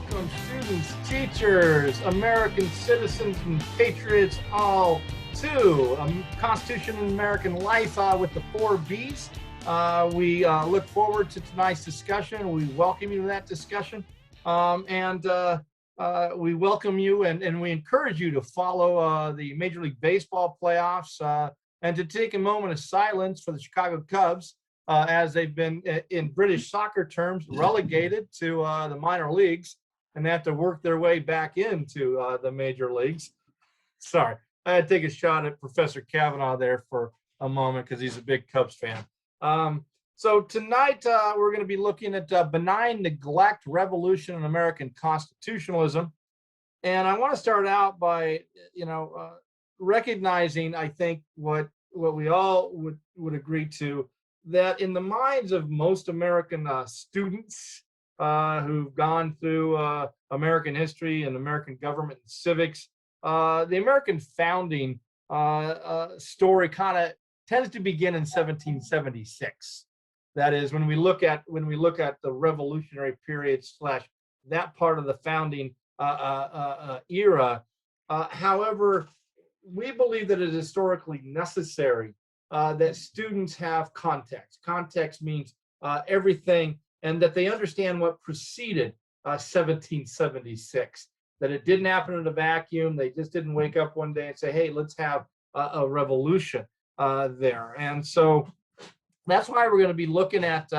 welcome students, teachers, American citizens, and patriots all to Constitution and American Life with the 4Bs. We look forward to tonight's discussion. We welcome you to that discussion. And we welcome you and we encourage you to follow the Major League Baseball playoffs and to take a moment of silence for the Chicago Cubs as they've been, in British soccer terms, relegated to the minor leagues, and they have to work their way back into the major leagues. Sorry, I had to take a shot at Professor Kavanaugh there for a moment because he's a big Cubs fan. So tonight we're going to be looking at benign neglect, revolution in American constitutionalism. And I want to start out by, recognizing, I think, what we all would agree to, that in the minds of most American students who've gone through American history and American government and civics, the American founding story kind of tends to begin in 1776. That is, when we look at the revolutionary period / that part of the founding era. However, we believe that it is historically necessary that students have context. Context means everything, and that they understand what preceded 1776. That it didn't happen in a vacuum. They just didn't wake up one day and say, "Hey, let's have a revolution there." And so that's why we're going to be looking at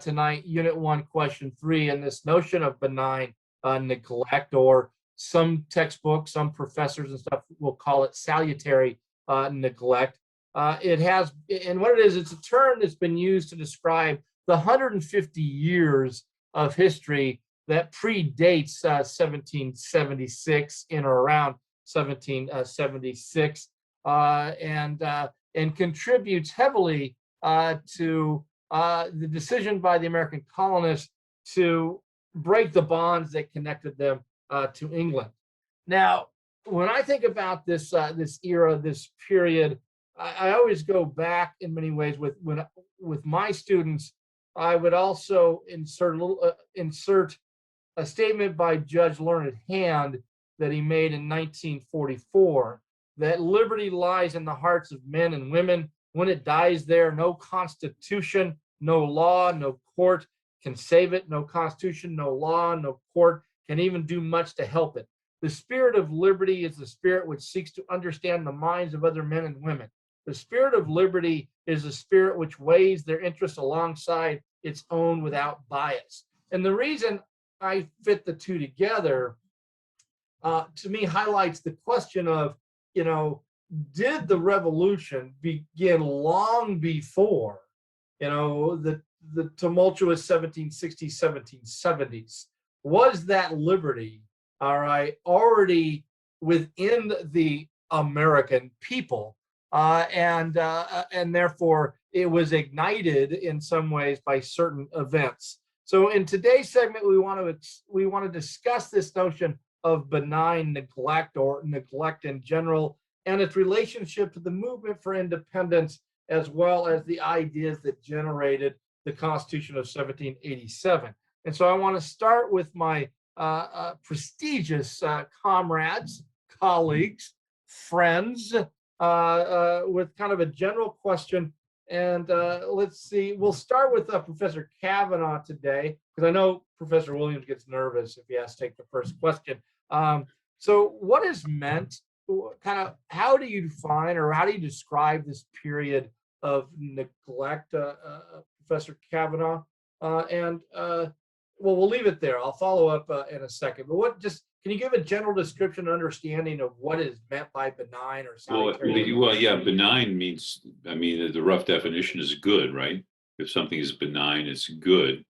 tonight, Unit 1, Question 3, and this notion of benign neglect, or some textbooks, some professors and stuff will call it salutary neglect. It has, and what it is, it's a term that's been used to describe the 150 years of history that predates 1776, in or around 1776, and contributes heavily to the decision by the American colonists to break the bonds that connected them to England. Now, when I think about this era, this period, I always go back in many ways with my students. I would also insert a statement by Judge Learned Hand that he made in 1944, that liberty lies in the hearts of men and women. When it dies there, no constitution, no law, no court can save it. No constitution, no law, no court can even do much to help it. The spirit of liberty is the spirit which seeks to understand the minds of other men and women. The spirit of liberty is a spirit which weighs their interests alongside its own without bias. And the reason I fit the two together, to me, highlights the question of, did the revolution begin long before, the tumultuous 1760s, 1770s? Was that liberty, all right, already within the American people? And therefore it was ignited in some ways by certain events. So in today's segment, we want to discuss this notion of benign neglect, or neglect in general, and its relationship to the movement for independence, as well as the ideas that generated the Constitution of 1787. And so I want to start with my prestigious comrades, colleagues, friends, with kind of a general question. And let's see, we'll start with Professor Kavanaugh today, because I know Professor Williams gets nervous if he has to take the first question. So what is meant, kind of, how do you define, or how do you describe this period of neglect, Professor Kavanaugh? Well, we'll leave it there. I'll follow up in a second. But can you give a general description and understanding of what is meant by benign or salutary? Well, yeah, benign means, the rough definition is good, right? If something is benign, it's good.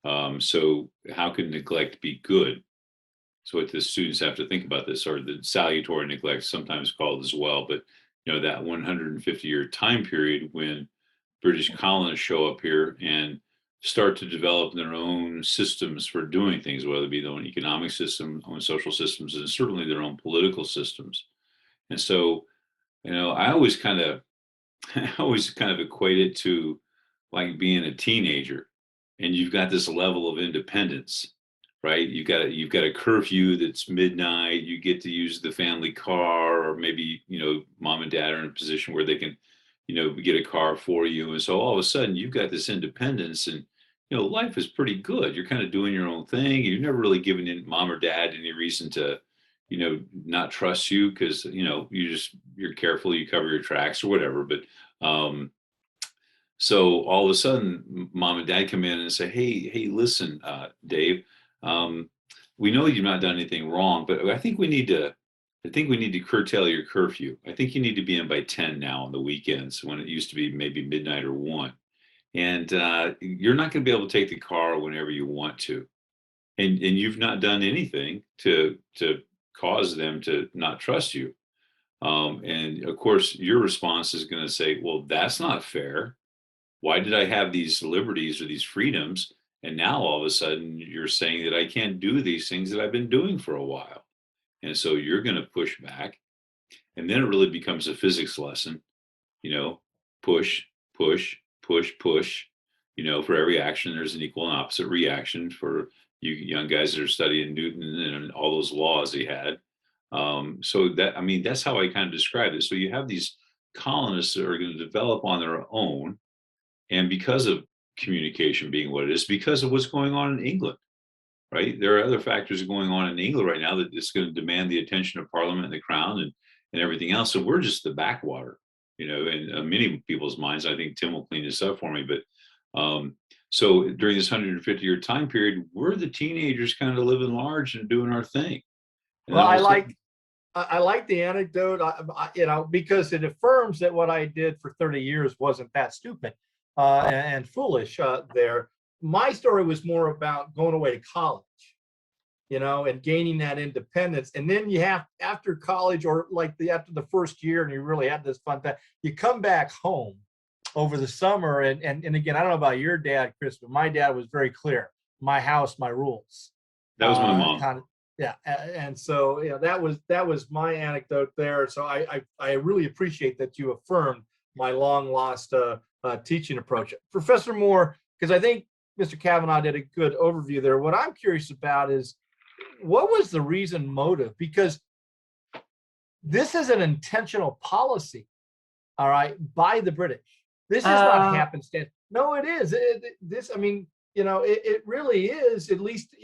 So how can neglect be good? So what the students have to think about this, or the salutary neglect, sometimes called as well. But, that 150-year time period when British colonists show up here and start to develop their own systems for doing things, whether it be their own economic system, own social systems, and certainly their own political systems. And so, I always kind of equate it to like being a teenager, and you've got this level of independence right? You've got a curfew that's midnight. You get to use the family car, or maybe mom and dad are in a position where they can get a car for you, and so all of a sudden you've got this independence, and life is pretty good. You're kind of doing your own thing. You've never really given in mom or dad any reason to not trust you, because you're careful, you cover your tracks or whatever. But so all of a sudden, mom and dad come in and say, "Hey, listen, Dave, um, we know you've not done anything wrong, but I think we need to curtail your curfew. I think you need to be in by 10 now on the weekends, when it used to be maybe midnight or 1. And you're not going to be able to take the car whenever you want to, and you've not done anything to cause them to not trust you." And of course, your response is going to say, "Well, that's not fair. Why did I have these liberties or these freedoms? And now all of a sudden you're saying that I can't do these things that I've been doing for a while." And so you're going to push back. And then it really becomes a physics lesson, you know, push, push, push, push. For every action, there's an equal and opposite reaction. For you young guys that are studying Newton and all those laws he had. So that's how I kind of described it. So you have these colonists that are going to develop on their own, and because of communication being what it is, because of what's going on in England, right? There are other factors going on in England right now that it's going to demand the attention of Parliament and the Crown and everything else. So we're just the backwater, in many people's minds. I think Tim will clean this up for me. But so during this 150-year time period, we're the teenagers kind of living large and doing our thing. And Well, then all I of a sudden, like the anecdote, because it affirms that what I did for 30 years wasn't that stupid and foolish there. My story was more about going away to college, and gaining that independence. And then you have, after college, or after the first year, and you really had this fun time, you come back home over the summer. And again, I don't know about your dad, Chris, but my dad was very clear: my house, my rules. that was my mom. Kind of, yeah. And so, that was my anecdote there. So I really appreciate that you affirmed my long lost teaching approach, Professor Moore, because I think Mr. Kavanaugh did a good overview there. What I'm curious about is, what was the reason, motive? Because this is an intentional policy, all right, by the British. This is not happenstance. No, it is. It really is. At least,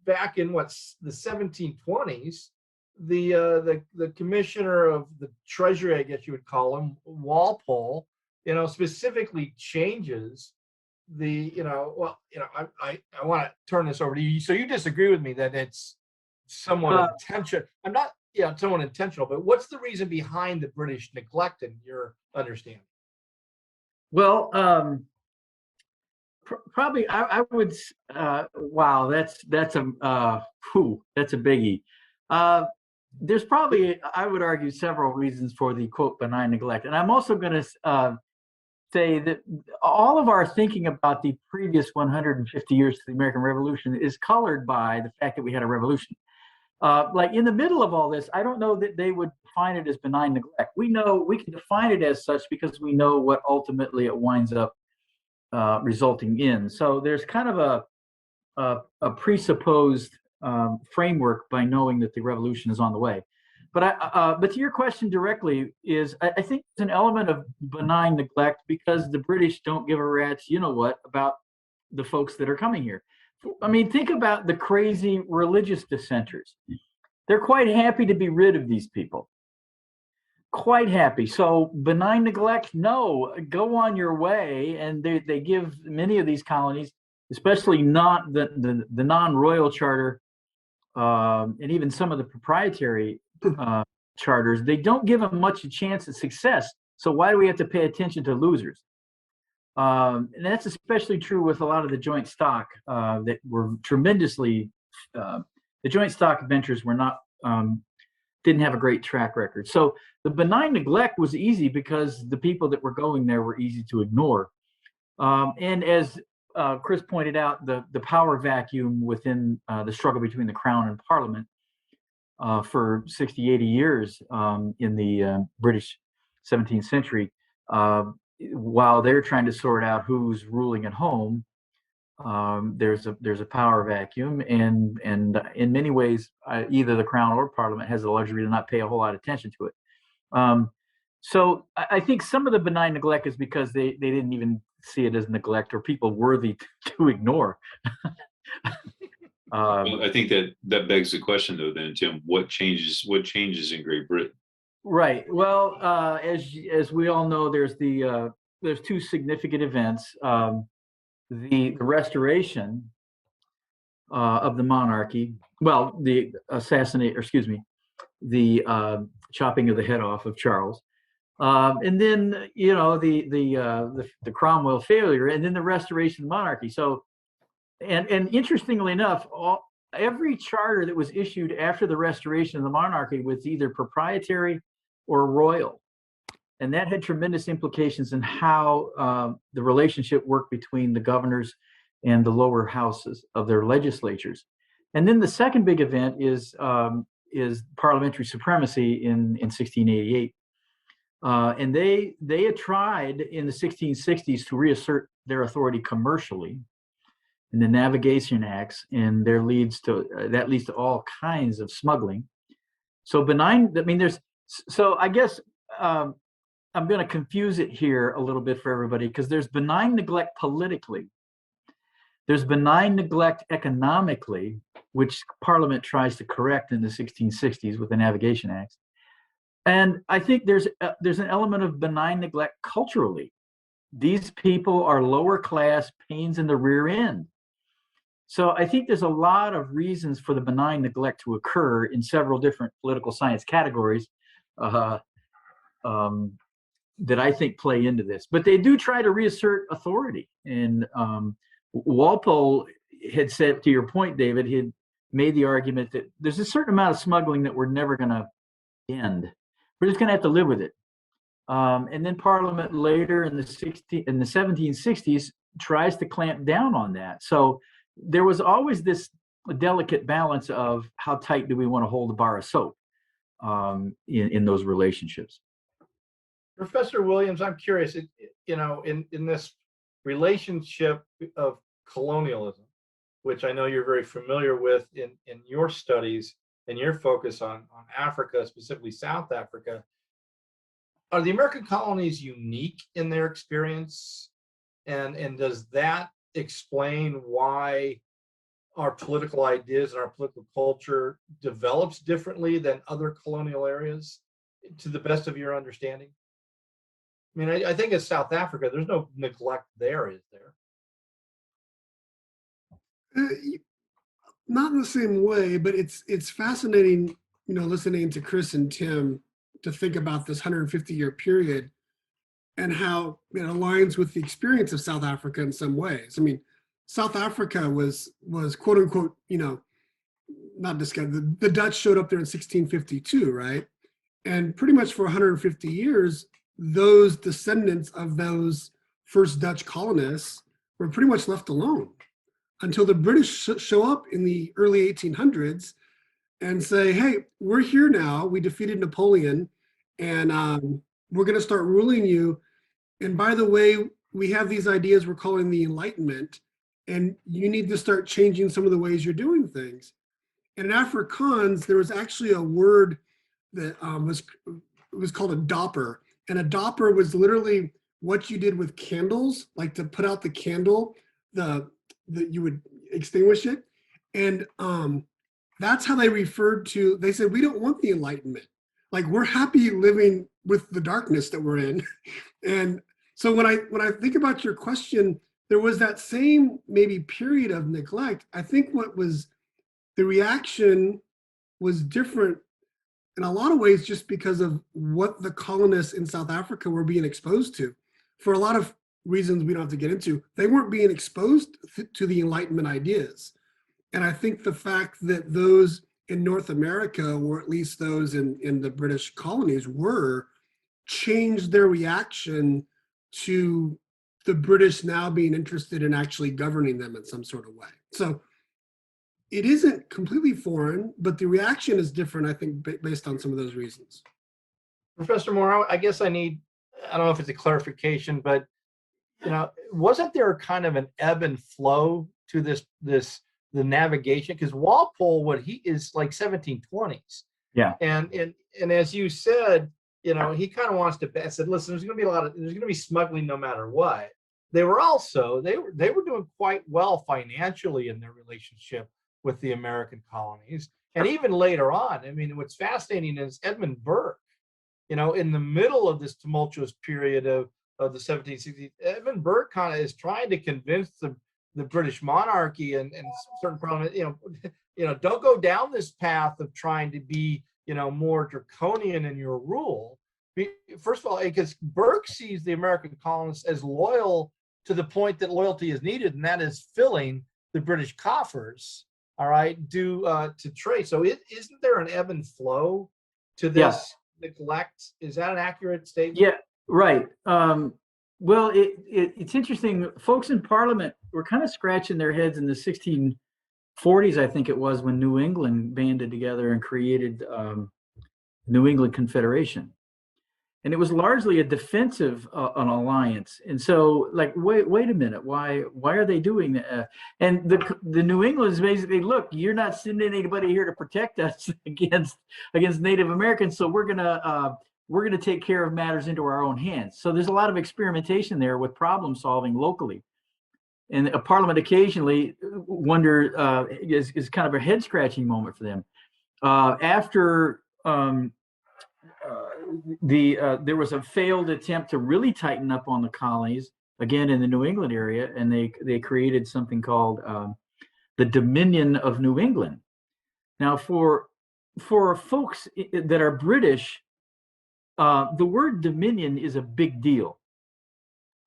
back in the 1720s, the commissioner of the treasury, I guess you would call him, Walpole, specifically changes I want to turn this over to you. So you disagree with me that it's somewhat intentional? I'm not, somewhat intentional, but what's the reason behind the British neglect in your understanding? Well, probably I would. Wow, that's a biggie. There's probably, I would argue, several reasons for the quote benign neglect, and I'm also going to say that all of our thinking about the previous 150 years to the American Revolution is colored by the fact that we had a revolution. Like in the middle of all this, I don't know that they would define it as benign neglect. We know we can define it as such because we know what ultimately it winds up resulting in. So there's kind of a presupposed framework by knowing that the revolution is on the way. But to your question directly, is I think it's an element of benign neglect because the British don't give a rat's about the folks that are coming here. I mean, think about the crazy religious dissenters. They're quite happy to be rid of these people. Quite happy. So benign neglect, no, go on your way. And they give many of these colonies, especially not the non-royal charter, and even some of the proprietary charters, they don't give them much a chance at success. So why do we have to pay attention to losers? And that's especially true with a lot of the joint stock that were tremendously. The joint stock ventures were not didn't have a great track record. So the benign neglect was easy because the people that were going there were easy to ignore. And as Chris pointed out, the power vacuum within the struggle between the Crown and Parliament for 60, 80 years in the British 17th century, while they're trying to sort out who's ruling at home, there's a power vacuum, and in many ways, either the Crown or Parliament has the luxury to not pay a whole lot of attention to it. So I think some of the benign neglect is because they didn't even see it as neglect or people worthy to ignore. Well, I think that begs the question, though. Then, Tim, what changes in Great Britain? Right. Well, as we all know, there's two significant events: the restoration of the monarchy. Well, the chopping of the head off of Charles, and then the Cromwell failure, and then the restoration of the monarchy. So, and interestingly enough, every charter that was issued after the restoration of the monarchy was either proprietary or royal, and that had tremendous implications in how the relationship worked between the governors and the lower houses of their legislatures. And then the second big event is parliamentary supremacy in 1688. And they had tried in the 1660s to reassert their authority commercially in the Navigation Acts, and that leads to all kinds of smuggling. So I guess I'm going to confuse it here a little bit for everybody, because there's benign neglect politically. There's benign neglect economically, which Parliament tries to correct in the 1660s with the Navigation Acts. And I think there's an element of benign neglect culturally. These people are lower class, pains in the rear end. So I think there's a lot of reasons for the benign neglect to occur in several different political science categories that I think play into this. But they do try to reassert authority. And Walpole had said, to your point, David, he had made the argument that there's a certain amount of smuggling that we're never going to end. We're just going to have to live with it. And then Parliament later in the 1760s tries to clamp down on that. So there was always this delicate balance of how tight do we want to hold a bar of soap in those relationships. Professor Williams, I'm curious, in this relationship of colonialism, which I know you're very familiar with in your studies and your focus on Africa, specifically South Africa, are the American colonies unique in their experience? And does that explain why our political ideas and our political culture develops differently than other colonial areas, to the best of your understanding? I mean, I think in South Africa, there's no neglect there, is there? Not in the same way, but it's fascinating, listening to Chris and Tim to think about this 150-year period and how it aligns with the experience of South Africa in some ways. I mean, South Africa was quote unquote, not discovered. The Dutch showed up there in 1652, right? And pretty much for 150 years, those descendants of those first Dutch colonists were pretty much left alone until the British show up in the early 1800s and say, hey, we're here now. We defeated Napoleon, and we're going to start ruling you. And by the way, we have these ideas we're calling the Enlightenment, and you need to start changing some of the ways you're doing things. And in Afrikaans, there was actually a word that was called a dopper. And a dopper was literally what you did with candles, like to put out the candle, that you would extinguish it. And that's how they referred to, they said, we don't want the Enlightenment. Like, we're happy living with the darkness that we're in. And so when I think about your question, there was that same maybe period of neglect. I think the reaction was different in a lot of ways just because of what the colonists in South Africa were being exposed to. For a lot of reasons we don't have to get into, they weren't being exposed to the Enlightenment ideas. And I think the fact that those in North America, or at least those in the British colonies, changed their reaction to the British now being interested in actually governing them in some sort of way. So it isn't completely foreign, but the reaction is different, I think, based on some of those reasons. Professor Moore, I guess I don't know if it's a clarification, but wasn't there kind of an ebb and flow to the navigation? Because Walpole, what he is like 1720s. Yeah. And as you said, he kind of wants to said, listen, there's going to be smuggling no matter what. They were doing quite well financially in their relationship with the American colonies. And even later on, I mean, what's fascinating is Edmund Burke, in the middle of this tumultuous period of the 1760s, Edmund Burke kind of is trying to convince the British monarchy and certain parliament, don't go down this path of trying to be, more draconian in your rule. First of all, because Burke sees the American colonists as loyal to the point that loyalty is needed, and that is filling the British coffers, all right, due to trade. So isn't there an ebb and flow to this neglect? Is that an accurate statement? Yeah, right. Well, it's interesting. Folks in Parliament were kind of scratching their heads in the 1640s, I think it was, when New England banded together and created New England Confederation. And it was largely a defensive an alliance. And so, like, wait a minute, why are they doing that? And the New England's basically, look, you're not sending anybody here to protect us against Native Americans, so we're gonna take care of matters into our own hands. So there's a lot of experimentation there with problem solving locally. And a Parliament occasionally is kind of a head scratching moment for them. After there was a failed attempt to really tighten up on the colonies, again in the New England area, and they created something called the Dominion of New England. Now, for folks that are British, the word Dominion is a big deal.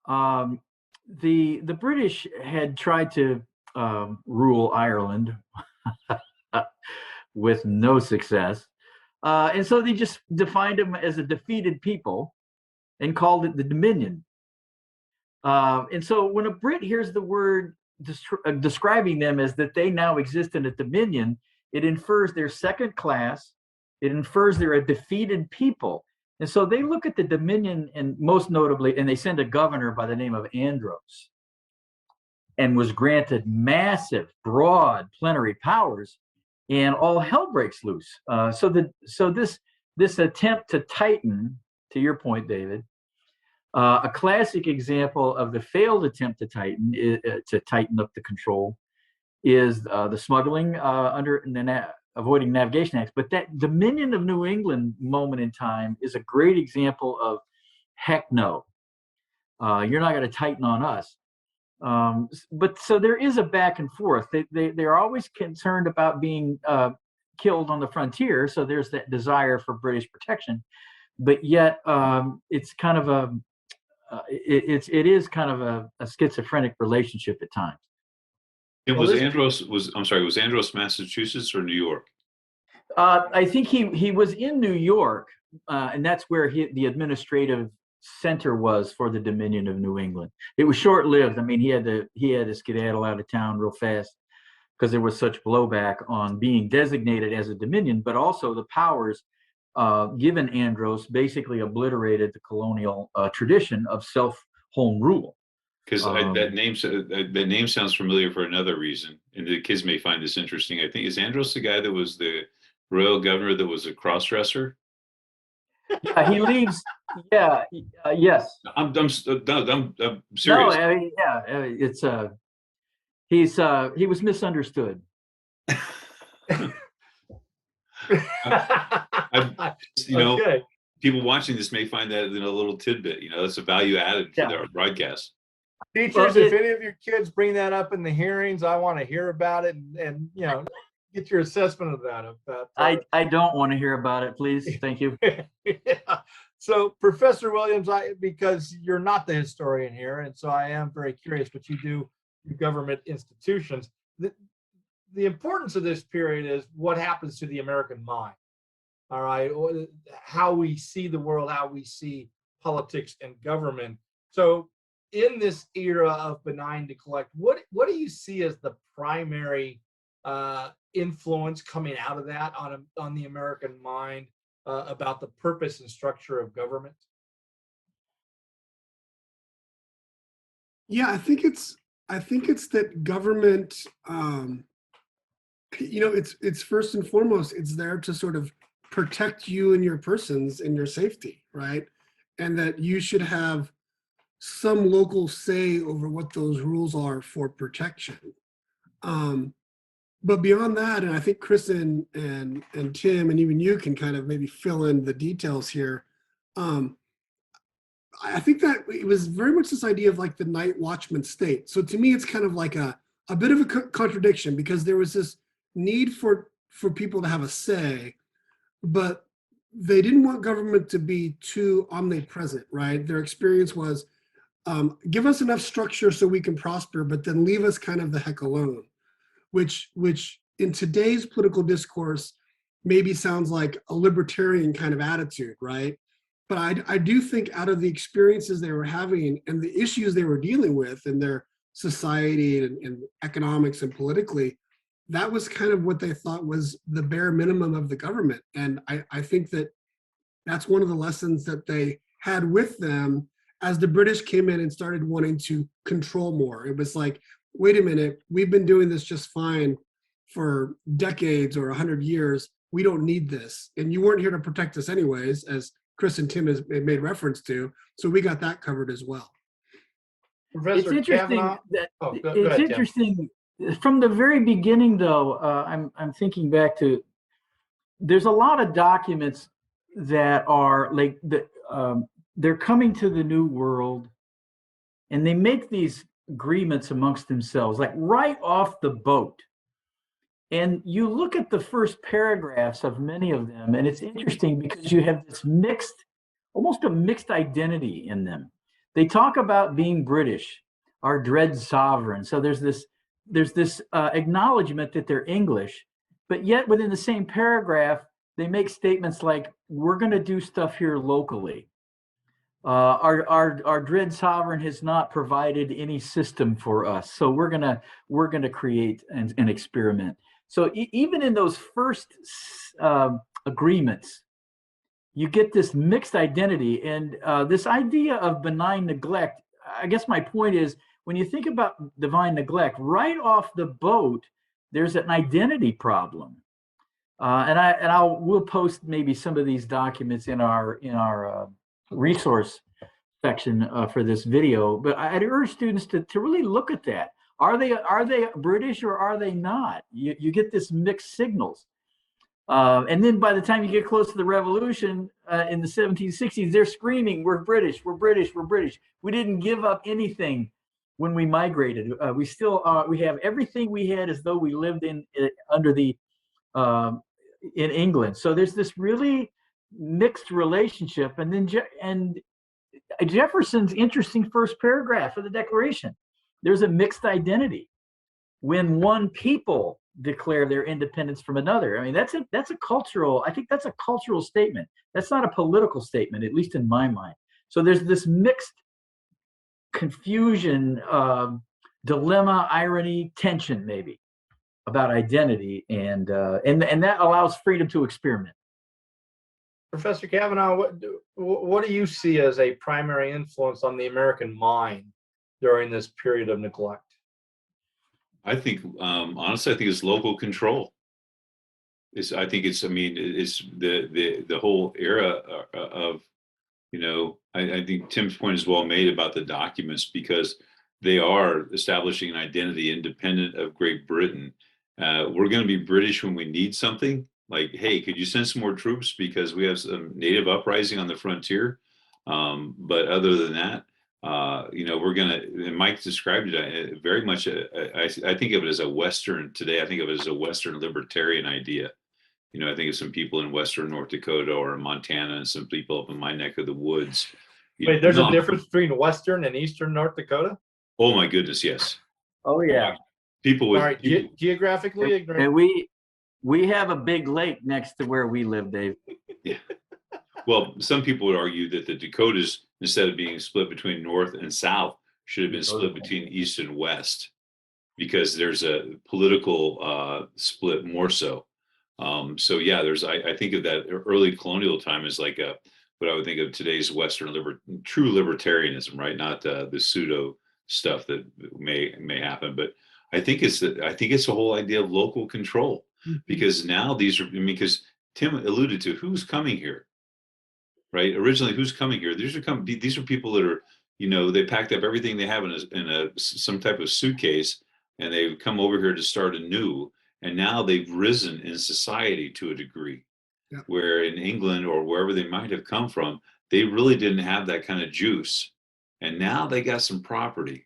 The British had tried to rule Ireland with no success. And so they just defined them as a defeated people and called it the Dominion. And so when a Brit hears the word describing them as that they now exist in a Dominion, it infers they're second class. It infers they're a defeated people. And so they look at the Dominion, and most notably, and they send a governor by the name of Andros, and was granted massive, broad, plenary powers, and all hell breaks loose. So this attempt to tighten, to your point, David, a classic example of the failed attempt to tighten up the control is the smuggling under the Avoiding Navigation Acts. But that Dominion of New England moment in time is a great example of heck no, you're not going to tighten on us. But so there is a back and forth. They're always concerned about being killed on the frontier. So there's that desire for British protection, but yet it's kind of it is kind of a schizophrenic relationship at times. And was Andros Massachusetts or New York? I think he was in New York, and that's where the administrative center was for the Dominion of New England. It was short-lived. I mean, he had to skedaddle out of town real fast because there was such blowback on being designated as a Dominion, but also the powers given Andros basically obliterated the colonial tradition of self-home rule. Because that name sounds familiar for another reason, and the kids may find this interesting. I think, is Andros the guy that was the royal governor that was a cross-dresser? Yeah, he leaves. Yeah, yes. I'm serious. No, I mean, yeah, it's he was misunderstood. Okay. People watching this may find that in a little tidbit. That's a value added to their broadcast. Teachers, if any of your kids bring that up in the hearings, I want to hear about it and get your assessment of that. I don't want to hear about it, please. Thank you. Yeah. So, Professor Williams, because you're not the historian here, and so I am very curious what you do in government institutions. The importance of this period is what happens to the American mind. All right, how we see the world, how we see politics and government. So, in this era of benign neglect, what do you see as the primary influence coming out of that on the American mind about the purpose and structure of government? Yeah, I think it's that government, it's first and foremost, it's there to sort of protect you and your persons and your safety, right? And that you should have some local say over what those rules are for protection. Um, but beyond that, and I think Chris and Tim and even you can kind of maybe fill in the details here. Um, I think that it was very much this idea of like the night watchman state. So to me, it's kind of like a bit of a contradiction, because there was this need for people to have a say, but they didn't want government to be too omnipresent, right? Their experience was, give us enough structure so we can prosper, but then leave us kind of the heck alone, which in today's political discourse maybe sounds like a libertarian kind of attitude, right? But I do think out of the experiences they were having and the issues they were dealing with in their society and economics and politically, that was kind of what they thought was the bare minimum of the government. And I think that that's one of the lessons that they had with them as the British came in and started wanting to control more. It was like, wait a minute, we've been doing this just fine for decades or 100 years. We don't need this. And you weren't here to protect us anyways, as Chris and Tim has made reference to. So we got that covered as well. It's Professor interesting Kavanaugh. that Oh, go it's ahead, Tim. interesting from the very beginning, though. I'm thinking back to, there's a lot of documents that are like they're coming to the New World, and they make these agreements amongst themselves, like right off the boat. And you look at the first paragraphs of many of them, and it's interesting because you have this mixed, almost a mixed identity in them. They talk about being British, our dread sovereign. So there's this acknowledgement that they're English, but yet within the same paragraph, they make statements like, "We're going to do stuff here locally. Our dread sovereign has not provided any system for us, so we're gonna create an experiment." So even in those first agreements, you get this mixed identity, and this idea of benign neglect. I guess my point is, when you think about divine neglect, right off the boat, there's an identity problem. We'll post maybe some of these documents in our resource section for this video. But I'd urge students to really look at that. Are they British or are they not? You get this mixed signals. And then by the time you get close to the revolution in the 1760s, they're screaming, "We're British, we're British, we're British. We didn't give up anything when we migrated. We still we have everything we had as though we lived under the in England." So there's this really mixed relationship. And then Jefferson's interesting first paragraph of the Declaration, there's a mixed identity when one people declare their independence from another. I mean, that's a cultural, I think that's a cultural statement. That's not a political statement, at least in my mind. So there's this mixed confusion, dilemma, irony, tension, maybe, about identity, and that allows freedom to experiment. Professor Kavanaugh, what do you see as a primary influence on the American mind during this period of neglect? I think, honestly, I think it's local control. It's the whole era of, I think Tim's point is well made about the documents, because they are establishing an identity independent of Great Britain. We're going to be British when we need something. Like, hey, could you send some more troops because we have some native uprising on the frontier? But other than that, we're gonna. And Mike described it very much. I think of it as a Western today. I think of it as a Western libertarian idea. I think of some people in Western North Dakota or Montana, and some people up in my neck of the woods. Wait, there's a difference between Western and Eastern North Dakota? Oh my goodness, yes. Oh yeah. People with all right, geographically ignorant. And we have a big lake next to where we live, Dave. Yeah. Well, some people would argue that the Dakotas, instead of being split between North and South, should have been split between East and West, because there's a political split more so. So yeah, I think of that early colonial time as like what I would think of today's Western true libertarianism, right? Not the pseudo stuff that may happen. But I think it's the whole idea of local control, because now these are, because Tim alluded to who's coming here, right? Originally, who's coming here? These are people that are, they packed up everything they have in some type of suitcase, and they've come over here to start anew. And now they've risen in society to a degree, where in England or wherever they might have come from, they really didn't have that kind of juice. And now they got some property.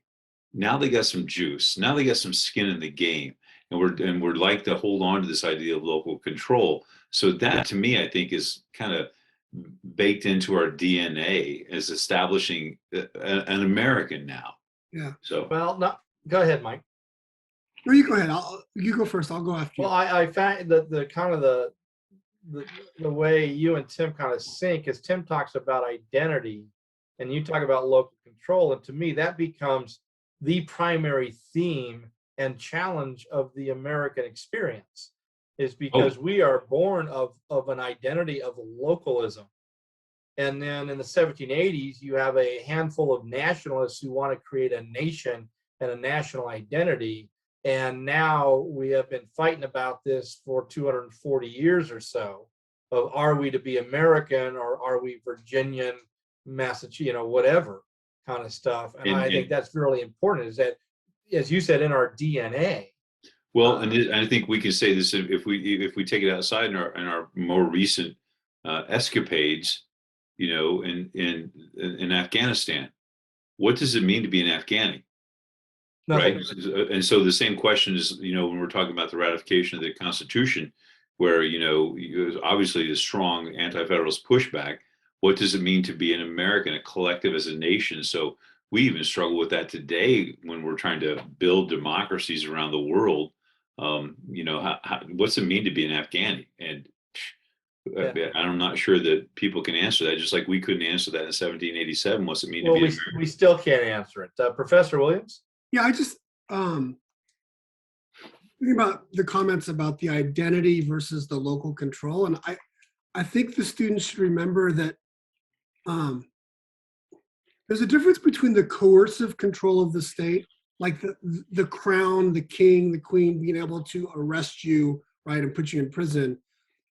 Now they got some juice. Now they got some skin in the game. And we're like to hold on to this idea of local control. So that, to me, I think is kind of baked into our DNA as establishing an American now. Yeah. So, Well, no, go ahead, Mike. No, you go ahead. You go first. I'll go after you. Well, I find that the kind of the way you and Tim kind of sync is Tim talks about identity and you talk about local control. And to me, that becomes the primary theme and challenge of the American experience, is because we are born of an identity of localism. And then in the 1780s, you have a handful of nationalists who want to create a nation and a national identity. And now we have been fighting about this for 240 years or so, of are we to be American or are we Virginian, Massachusetts, whatever kind of stuff. And I think that's really important, is that, as you said, in our DNA. Well, and I think we can say this, if we take it outside in our more recent escapades, in Afghanistan, what does it mean to be an Afghani? Nothing. Right. And so the same question is, when we're talking about the ratification of the Constitution, where, obviously the strong anti-federalist pushback, what does it mean to be an American, a collective as a nation? So we even struggle with that today when we're trying to build democracies around the world. What's it mean to be an Afghani? And I'm not sure that people can answer that, just like we couldn't answer that in 1787. What's it mean to be an American? We still can't answer it. Professor Williams? Yeah, I just thinking about the comments about the identity versus the local control, and I think the students should remember that there's a difference between the coercive control of the state, like the crown, the king, the queen being able to arrest you, right, and put you in prison,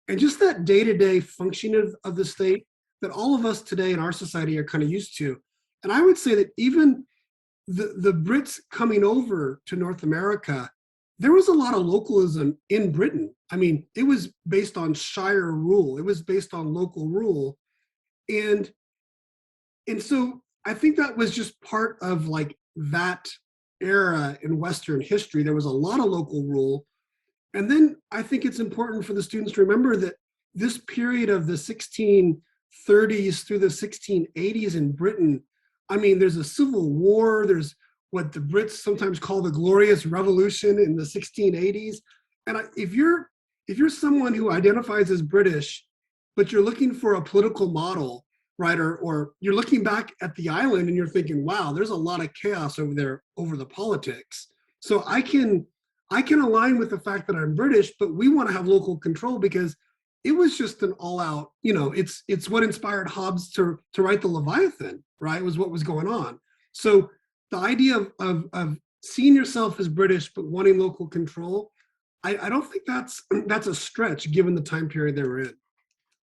and just that day-to-day functioning of the state that all of us today in our society are kind of used to. And I would say that even the Brits coming over to North America, there was a lot of localism in Britain. I mean, it was based on shire rule. It was based on local rule. And so I think that was just part of like that era in Western history. There was a lot of local rule. And then I think it's important for the students to remember that this period of the 1630s through the 1680s in Britain, I mean, there's a civil war, there's what the Brits sometimes call the Glorious Revolution in the 1680s. And if you're someone who identifies as British, but you're looking for a political model, right, or you're looking back at the island and you're thinking, wow, there's a lot of chaos over there over the politics. So I can align with the fact that I'm British, but we want to have local control because it was just an all-out, it's what inspired Hobbes to write the Leviathan, right? It was what was going on. So the idea of seeing yourself as British but wanting local control, I don't think that's a stretch given the time period they were in.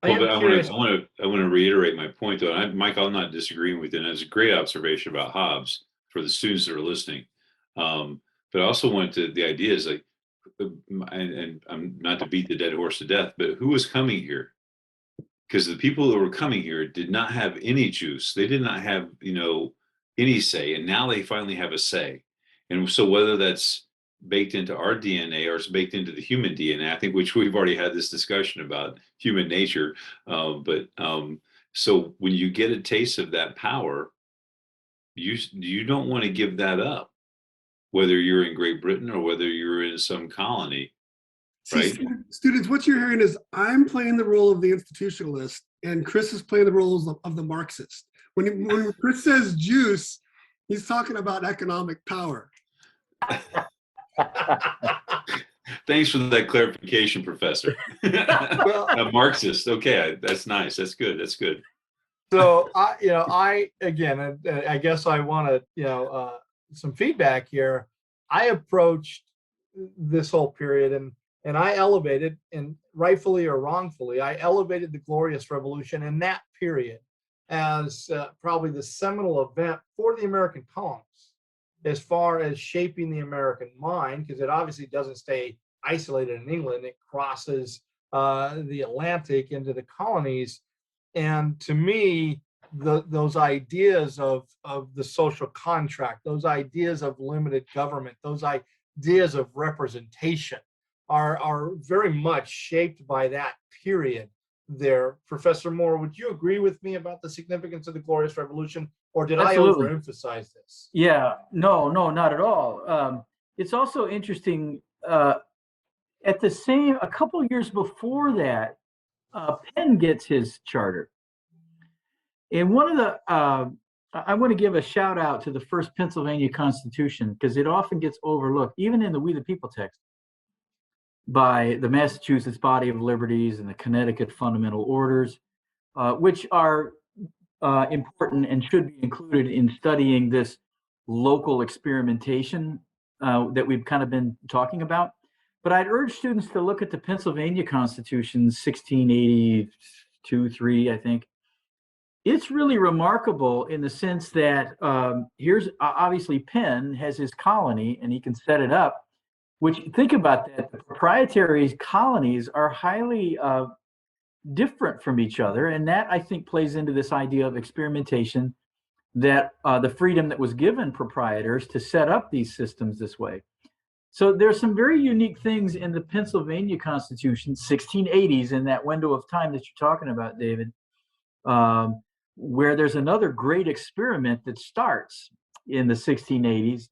Well, but I want to reiterate my point, though. Mike, I'm not disagreeing with you. And it's a great observation about Hobbes for the students that are listening. But I also went to the idea is like, and I'm not to beat the dead horse to death, but who was coming here? Because the people that were coming here did not have any juice. They did not have, any say. And now they finally have a say. And so whether that's baked into our DNA or it's baked into the human DNA, I think, which we've already had this discussion about human nature. So when you get a taste of that power, you don't want to give that up, whether you're in Great Britain or whether you're in some colony, right? See, students, what you're hearing is I'm playing the role of the institutionalist and Chris is playing the roles of the Marxist. When Chris says juice, he's talking about economic power. Thanks for that clarification, Professor. A Marxist. Okay, that's nice. That's good. That's good. So I guess I want to, some feedback here, I approached this whole period and I elevated, and rightfully or wrongfully, I elevated the Glorious Revolution in that period as probably the seminal event for the American colonists as far as shaping the American mind, because it obviously doesn't stay isolated in England. It crosses the Atlantic into the colonies. And to me, those ideas of the social contract, those ideas of limited government, those ideas of representation are very much shaped by that period there. Professor Moore, would you agree with me about the significance of the Glorious Revolution, or did Absolutely. I overemphasize this? Yeah, no, not at all. It's also interesting. At the same, a couple years before that, Penn gets his charter. And one of the, I want to give a shout out to the first Pennsylvania Constitution, because it often gets overlooked, even in the We the People text, by the Massachusetts Body of Liberties and the Connecticut Fundamental Orders, which are important and should be included in studying this local experimentation that we've kind of been talking about. But I'd urge students to look at the Pennsylvania Constitution, 1682, 3, I think. It's really remarkable in the sense that here's obviously Penn has his colony and he can set it up, which, think about that, the proprietary colonies are highly different from each other. And that, I think, plays into this idea of experimentation, that the freedom that was given proprietors to set up these systems this way. So there's some very unique things in the Pennsylvania Constitution, 1680s, in that window of time that you're talking about, David, where there's another great experiment that starts in the 1680s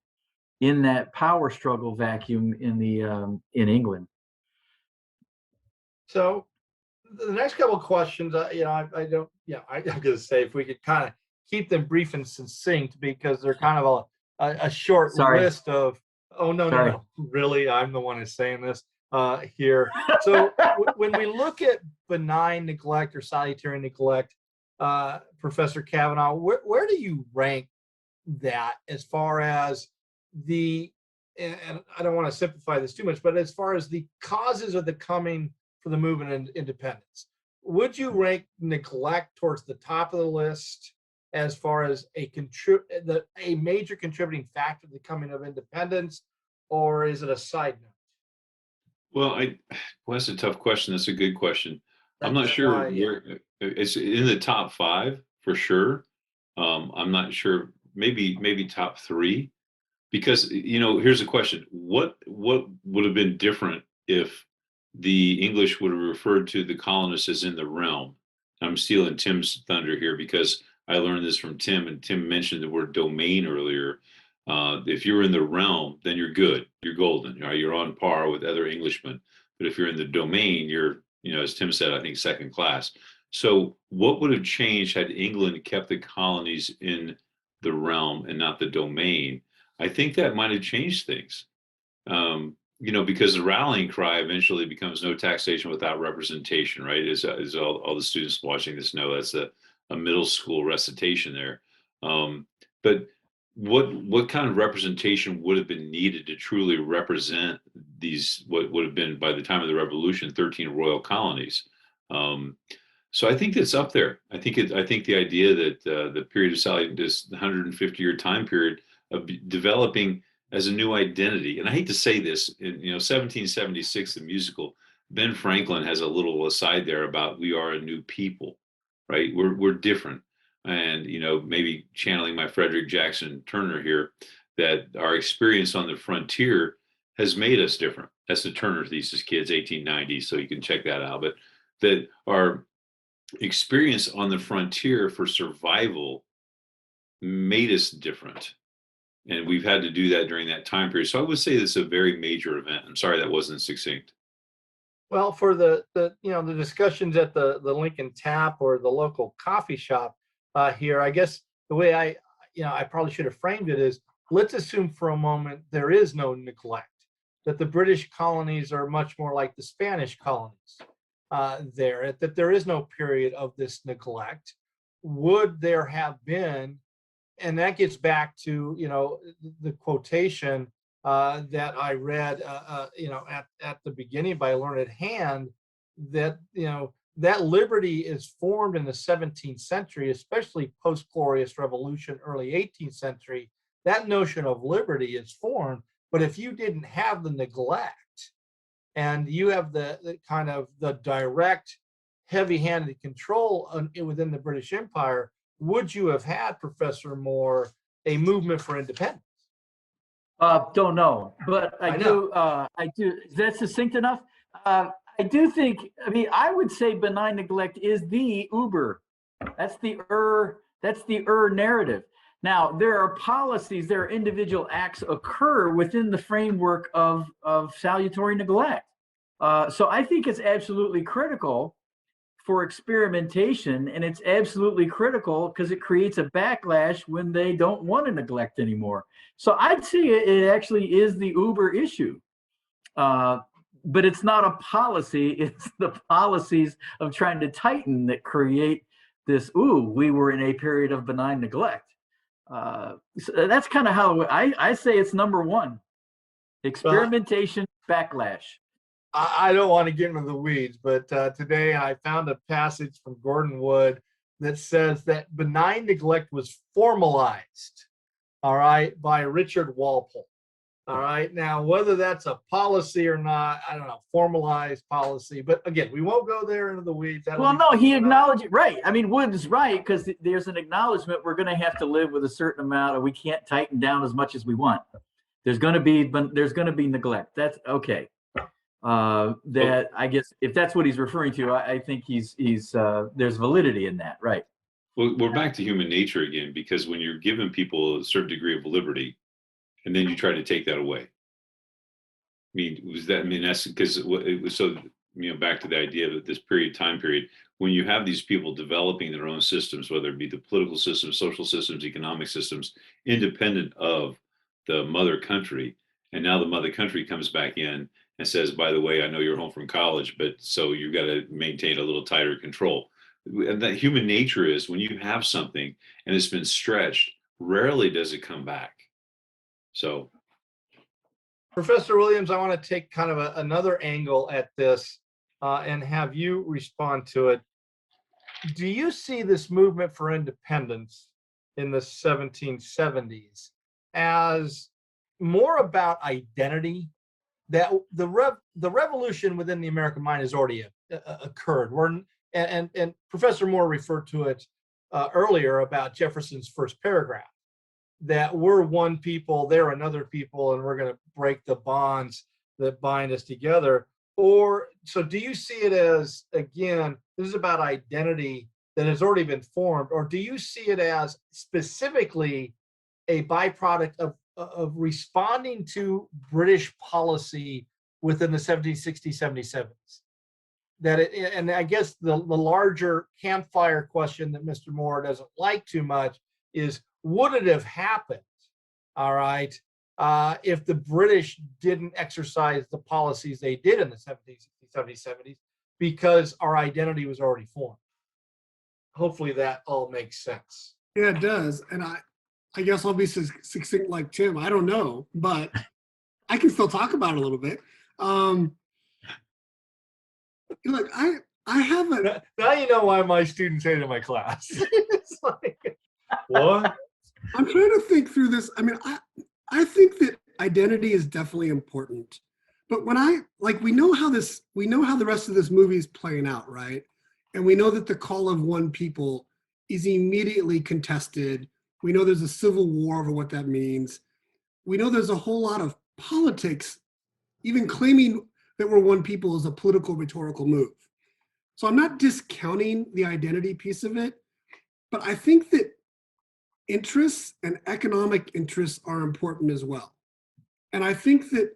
in that power struggle vacuum in England. So the next couple of questions, I'm going to say if we could kind of keep them brief and succinct, because they're kind of a short list of, no, really, I'm the one who's saying this here. So when we look at benign neglect or salutary neglect, Professor Kavanaugh, where do you rank that as far as and I don't want to simplify this too much, but as far as the causes of the coming for the movement in independence? Would you rank neglect towards the top of the list as far as a major contributing factor to the coming of independence, or is it a side note? Well, that's a tough question. That's a good question. I'm not sure where it's in the top 5 for sure. I'm not sure, maybe top 3, because here's the question: what would have been different if the English would have referred to the colonists as in the realm? I'm stealing Tim's thunder here because I learned this from Tim, and Tim mentioned the word domain earlier. If you're in the realm, then you're good. You're golden. You're on par with other Englishmen. But if you're in the domain, you're, as Tim said, I think second class. So what would have changed had England kept the colonies in the realm and not the domain? I think that might have changed things. Because the rallying cry eventually becomes no taxation without representation, right? As all the students watching this know, that's a middle school recitation there. But what kind of representation would have been needed to truly represent these, what would have been, by the time of the Revolution, 13 royal colonies? So I think that's up there. I think the idea that the period of this 150-year time period of developing as a new identity, and I hate to say this, in 1776, the musical, Ben Franklin has a little aside there about we are a new people, right? We're different. And maybe channeling my Frederick Jackson Turner here, that our experience on the frontier has made us different. That's the Turner thesis, kids, 1890. So you can check that out. But that our experience on the frontier for survival made us different, and we've had to do that during that time period. So I would say this is a very major event. I'm sorry that wasn't succinct. Well, for the discussions at the Lincoln Tap or the local coffee shop here, I guess the way I probably should have framed it is, let's assume for a moment there is no neglect, that the British colonies are much more like the Spanish colonies that there is no period of this neglect. Would there have been and that gets back to, the quotation that I read, at the beginning by a learned hand, that, that liberty is formed in the 17th century, especially post-glorious revolution, early 18th century. That notion of liberty is formed, but if you didn't have the neglect, and you have the kind of the direct, heavy-handed control within the British Empire, would you have had, Professor Moore, a movement for independence? Don't know, but I do. Is that succinct enough? I do think. I mean, I would say benign neglect is the Uber. That's the narrative. Now, there are policies, there are individual acts occur within the framework of salutary neglect. So I think it's absolutely critical for experimentation, and it's absolutely critical because it creates a backlash when they don't want to neglect anymore. So I'd say it actually is the Uber issue. But it's not a policy, it's the policies of trying to tighten that create this, we were in a period of benign neglect. So that's kind of how I say it's number one. Experimentation, backlash. I don't want to get into the weeds, but today I found a passage from Gordon Wood that says that benign neglect was formalized, all right, by Richard Walpole. All right. Now, whether that's a policy or not, I don't know, formalized policy. But again, we won't go there into the weeds. Well, no, he acknowledged it. Right. I mean, Wood is right, because there's an acknowledgement we're going to have to live with a certain amount, or we can't tighten down as much as we want. There's going to be neglect. That's okay. That, I guess, if that's what he's referring to, I think he's there's validity in that. Right. Well, we're back to human nature again, because when you're giving people a certain degree of liberty, and then you try to take that away. That's because it was so, back to the idea of this time period, when you have these people developing their own systems, whether it be the political systems, social systems, economic systems, independent of the mother country. And now the mother country comes back in and says, by the way, I know you're home from college, but so you've got to maintain a little tighter control. And that human nature is, when you have something and it's been stretched, rarely does it come back. So, Professor Williams, I want to take kind of another angle at this and have you respond to it. Do you see this movement for independence in the 1770s as more about identity? That the revolution within the American mind has already occurred. And Professor Moore referred to it earlier about Jefferson's first paragraph, that we're one people, they're another people, and we're going to break the bonds that bind us together. Or so do you see it as, again, this is about identity that has already been formed, or do you see it as specifically a byproduct of responding to British policy within the 1760s, 70s, 70s? And I guess the larger campfire question that Mr. Moore doesn't like too much is, would it have happened, all right, if the British didn't exercise the policies they did in the 70s, 60s, 70s, 70s, because our identity was already formed? Hopefully that all makes sense. Yeah, it does. And I guess I'll be succinct like Tim. I don't know, but I can still talk about it a little bit. Look, I have a... Now you know why my students hated my class. It's like, what? I'm trying to think through this. I mean, I think that identity is definitely important. But when we know how the rest of this movie is playing out, right? And we know that the call of one people is immediately contested. We know there's a civil war over what that means. We know there's a whole lot of politics. Even claiming that we're one people is a political rhetorical move. So I'm not discounting the identity piece of it, but I think that interests and economic interests are important as well. And I think that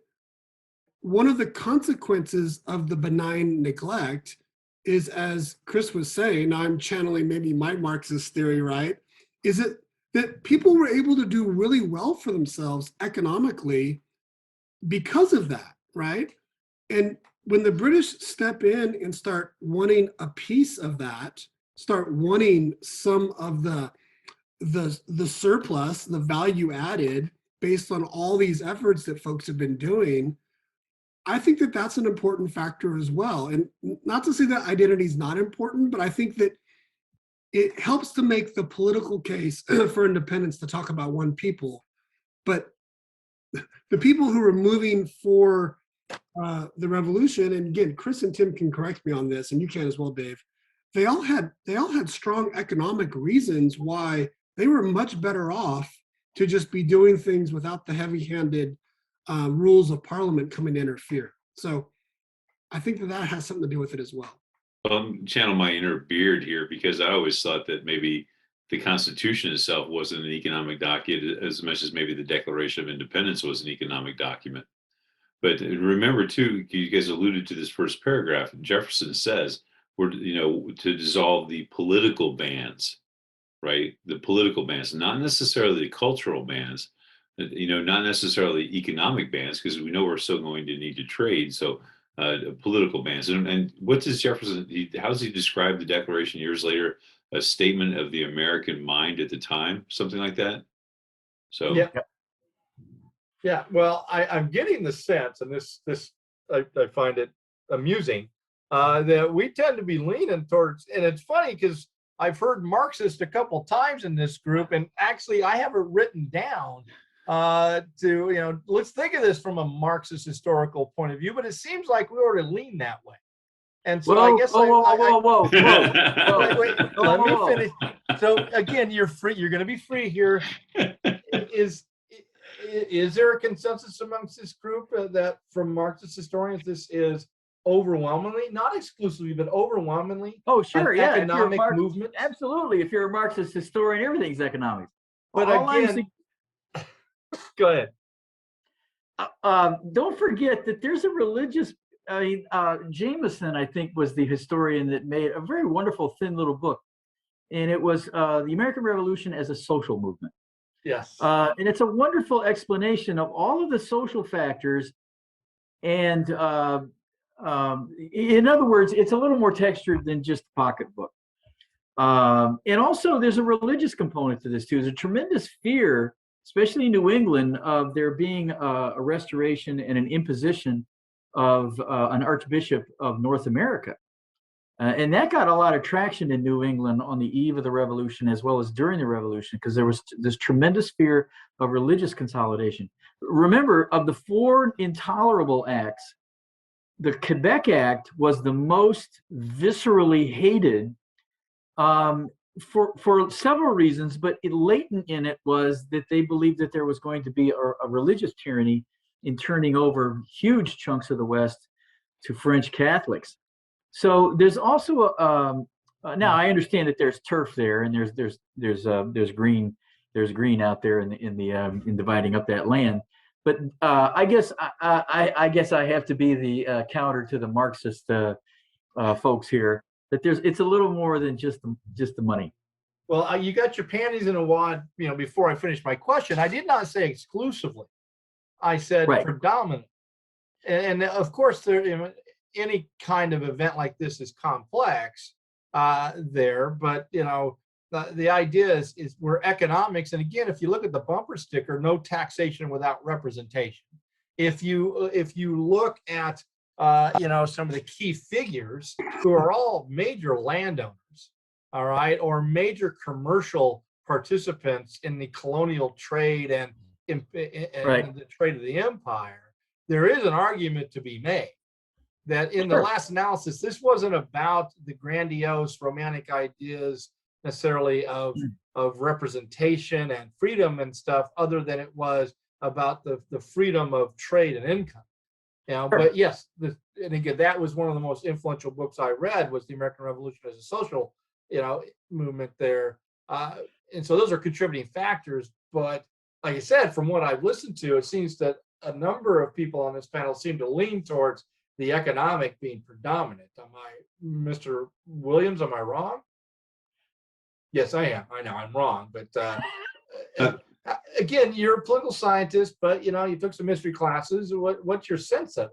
one of the consequences of the benign neglect is, as Chris was saying, I'm channeling maybe my Marxist theory, right? Is it that people were able to do really well for themselves economically because of that, right? And when the British step in and start wanting a piece of that, start wanting some of the the surplus, the value added based on all these efforts that folks have been doing, I think that that's an important factor as well. And not to say that identity is not important, but I think that it helps to make the political case for independence to talk about one people. But the people who were moving for the revolution, and again, Chris and Tim can correct me on this, and you can as well, Dave. They all had strong economic reasons why they were much better off to just be doing things without the heavy-handed rules of Parliament coming to interfere. So I think that has something to do with it as well. Channel my inner beard here, because I always thought that maybe the Constitution itself wasn't an economic document as much as maybe the Declaration of Independence was an economic document. But remember, too, you guys alluded to this first paragraph. Jefferson says, we're, to dissolve the political bans, right? The political bans, not necessarily the cultural bans, not necessarily economic bans, because we know we're still going to need to trade. So political bans. And what does Jefferson, how does he describe the Declaration years later? A statement of the American mind at the time, something like that. So yeah. Well, I'm getting the sense, and this I find it amusing, that we tend to be leaning towards, and it's funny because I've heard Marxist a couple times in this group, and actually I have it written down to, let's think of this from a Marxist historical point of view, but it seems like we already lean that way. And so I guess whoa. Wait, let me finish. So again, you're free. You're going to be free here. Is there a consensus amongst this group that from Marxist historians, this is overwhelmingly, not exclusively, but overwhelmingly economic movement? Absolutely. If you're a Marxist historian, everything's economics. But again, go ahead. Don't forget that there's a religious, Jameson, I think, was the historian that made a very wonderful, thin little book. And it was The American Revolution as a Social Movement. Yes. And it's a wonderful explanation of all of the social factors. And in other words, it's a little more textured than just a pocketbook. And also there's a religious component to this too. There's a tremendous fear, especially in New England, of there being a restoration and an imposition of an Archbishop of North America. And that got a lot of traction in New England on the eve of the Revolution, as well as during the Revolution, because there was this tremendous fear of religious consolidation. Remember, of the 4 intolerable acts, the Quebec Act was the most viscerally hated for several reasons, but latent in it was that they believed that there was going to be a religious tyranny in turning over huge chunks of the West to French Catholics. So there's also now I understand that there's turf there, and there's green out there in dividing up that land. But I guess I have to be the counter to the Marxist folks here, that it's a little more than just the money. Well, you got your panties in a wad. Before I finish my question, I did not say exclusively. I said predominant, and of course there. Any kind of event like this is complex there, but the idea is we're economics. And again, if you look at the bumper sticker, no taxation without representation. If you look at some of the key figures who are all major landowners, all right, or major commercial participants in the colonial trade and the trade of the empire, there is an argument to be made that in the last analysis, this wasn't about the grandiose romantic ideas necessarily of representation and freedom and stuff, other than it was about the freedom of trade and income. But yes, and again, that was one of the most influential books I read, was The American Revolution as a Social movement there. And so those are contributing factors. But like I said, from what I've listened to, it seems that a number of people on this panel seem to lean towards the economic being predominant. Mr. Williams, am I wrong? Yes, I am. I know I'm wrong, but again, you're a political scientist, but you took some history classes. What's your sense of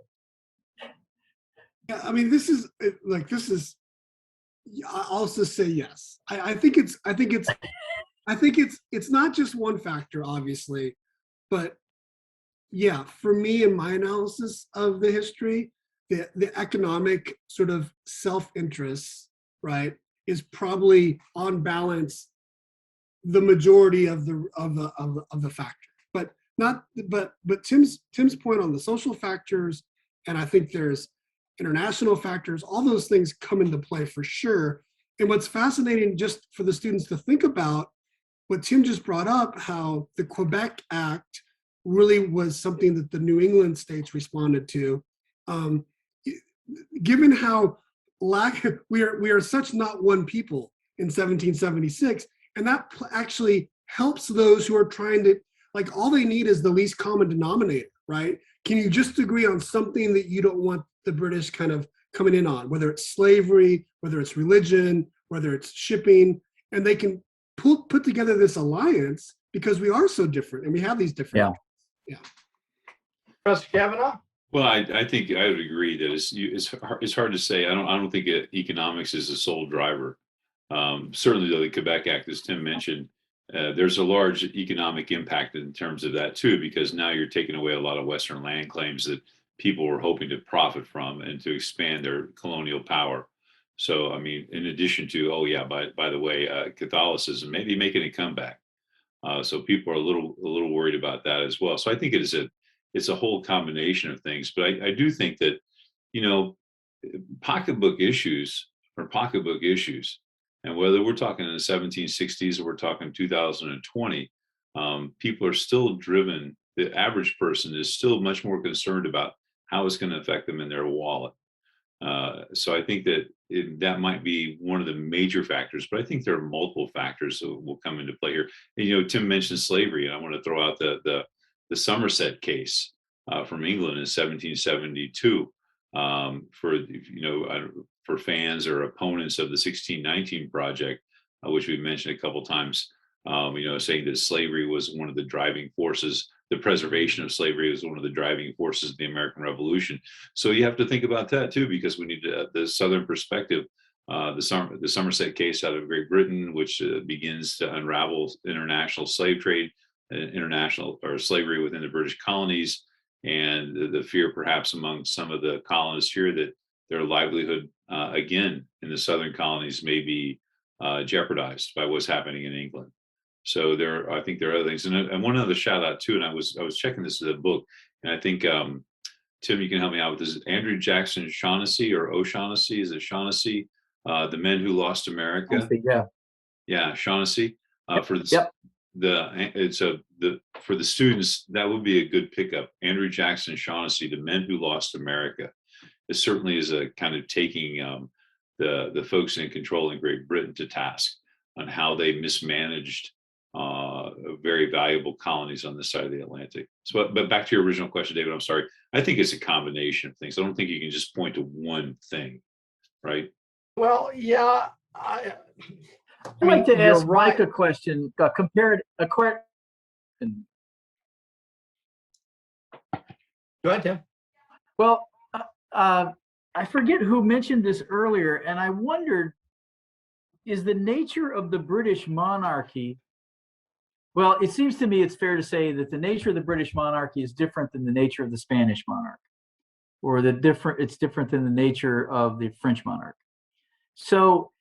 it? Yeah, I mean, I'll just say yes. I think it's I think it's not just one factor, obviously, but yeah, for me in my analysis of the history, the economic sort of self-interest, right, is probably on balance the majority of the factor. But not but Tim's point on the social factors, and I think there's international factors, all those things come into play for sure. And what's fascinating just for the students to think about, what Tim just brought up, how the Quebec Act really was something that the New England states responded to. Given how we are such not one people in 1776, and that actually helps those who are trying to, like, all they need is the least common denominator, right? Can you just agree on something that you don't want the British kind of coming in on, whether it's slavery, whether it's religion, whether it's shipping, and they can put together this alliance because we are so different and we have these different. Yeah. Professor Kavanaugh? Well, I think I would agree that it's hard to say. I don't think economics is the sole driver. Certainly, though, the Quebec Act, as Tim mentioned, there's a large economic impact in terms of that too, because now you're taking away a lot of Western land claims that people were hoping to profit from and to expand their colonial power. So, I mean, in addition to, oh yeah, by the way, Catholicism maybe making a comeback. So people are a little worried about that as well. So I think it's a whole combination of things. But I do think that, you know, pocketbook issues are pocketbook issues. And whether we're talking in the 1760s or we're talking 2020, people are still driven. The average person is still much more concerned about how it's going to affect them in their wallet. So I think that that might be one of the major factors, but I think there are multiple factors that will come into play here. And, you know, Tim mentioned slavery, and I want to throw out the Somerset case from England in 1772 for fans or opponents of the 1619 Project, which we mentioned a couple times. Saying that slavery was one of the driving forces, the preservation of slavery was one of the driving forces of the American Revolution. So you have to think about that too, because we need the Southern perspective. The Somerset case out of Great Britain, which begins to unravel international slave trade, international or slavery within the British colonies, and the fear perhaps among some of the colonists here that their livelihood, again, in the Southern colonies may be jeopardized by what's happening in England. So I think there are other things, and one other shout out too. And I was checking this in the book, and I think Tim, you can help me out with this. Andrew Jackson Shaughnessy or O'Shaughnessy, is it Shaughnessy? The Men Who Lost America. Yeah, Shaughnessy. For the students, that would be a good pickup. Andrew Jackson Shaughnessy, The Men Who Lost America. It certainly is a kind of taking the folks in control in Great Britain to task on how they mismanaged very valuable colonies on this side of the Atlantic. So, but back to your original question, David, I'm sorry. I think it's a combination of things. I don't think you can just point to one thing, right? Well, yeah. I'd like to ask Mike a question. Compared. Go ahead, Tim. Well, I forget who mentioned this earlier, and I wondered, is the nature of the British monarchy, well, it seems to me it's fair to say that the nature of the British monarchy is different than the nature of the Spanish monarch, or it's different than the nature of the French monarch. So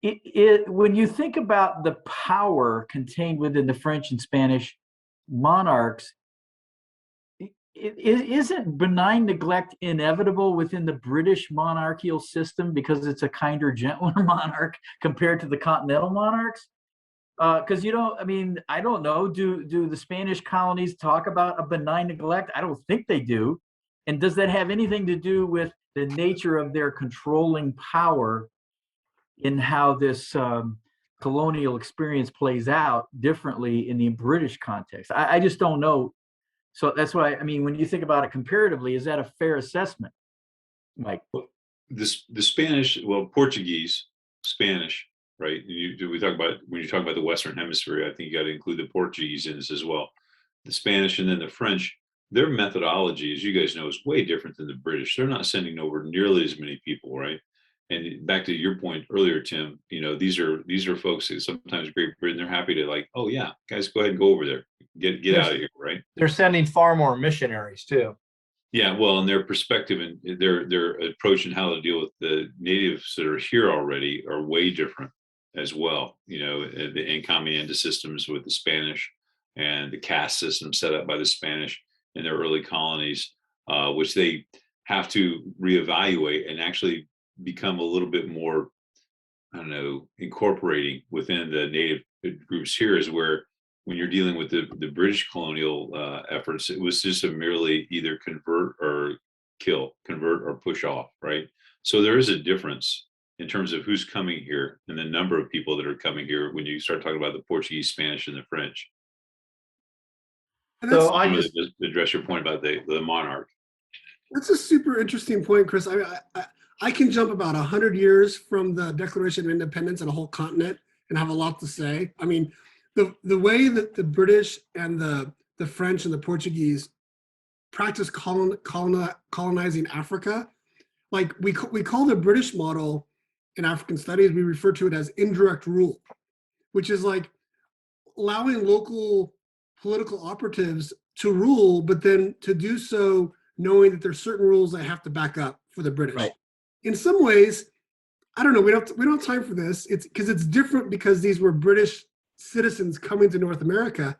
when you think about the power contained within the French and Spanish monarchs, isn't benign neglect inevitable within the British monarchical system because it's a kinder, gentler monarch compared to the continental monarchs? Because I don't know, do the Spanish colonies talk about a benign neglect? I don't think they do. And does that have anything to do with the nature of their controlling power in how this colonial experience plays out differently in the British context? I just don't know. So that's why, when you think about it comparatively, is that a fair assessment, Mike? The Spanish, Portuguese, Spanish, right? When you talk about the Western Hemisphere, I think you got to include the Portuguese in this as well. The Spanish and then the French, their methodology, as you guys know, is way different than the British. They're not sending over nearly as many people, right? And back to your point earlier, Tim, these are folks who sometimes Great Britain, they're happy to like, oh yeah, guys, go ahead and go over there, get Yes. out of here, right? They're sending far more missionaries too. Yeah, well, and their perspective and their approach and how to deal with the natives that are here already are way different as well. The encomienda systems with the Spanish and the caste system set up by the Spanish in their early colonies, which they have to reevaluate and actually become a little bit more, I don't know, incorporating within the native groups here is where when you're dealing with the British colonial efforts, it was just a merely either convert or kill, convert or push off, right? So there is a difference in terms of who's coming here and the number of people that are coming here when you start talking about the Portuguese, Spanish, and the French. And that's, So I I'm just, going to address your point about the monarch. that's a super interesting point, Chris. I can jump about 100 years from the Declaration of Independence and a whole continent and have a lot to say. I mean, the way that the British and the French and the Portuguese practice colonizing Africa, like we call the British model in African studies, we refer to it as indirect rule, which is like allowing local political operatives to rule, but then to do so knowing that there's certain rules they have to back up for the British. Right. In some ways, I don't know, we don't have time for this. It's because it's different because these were British citizens coming to North America.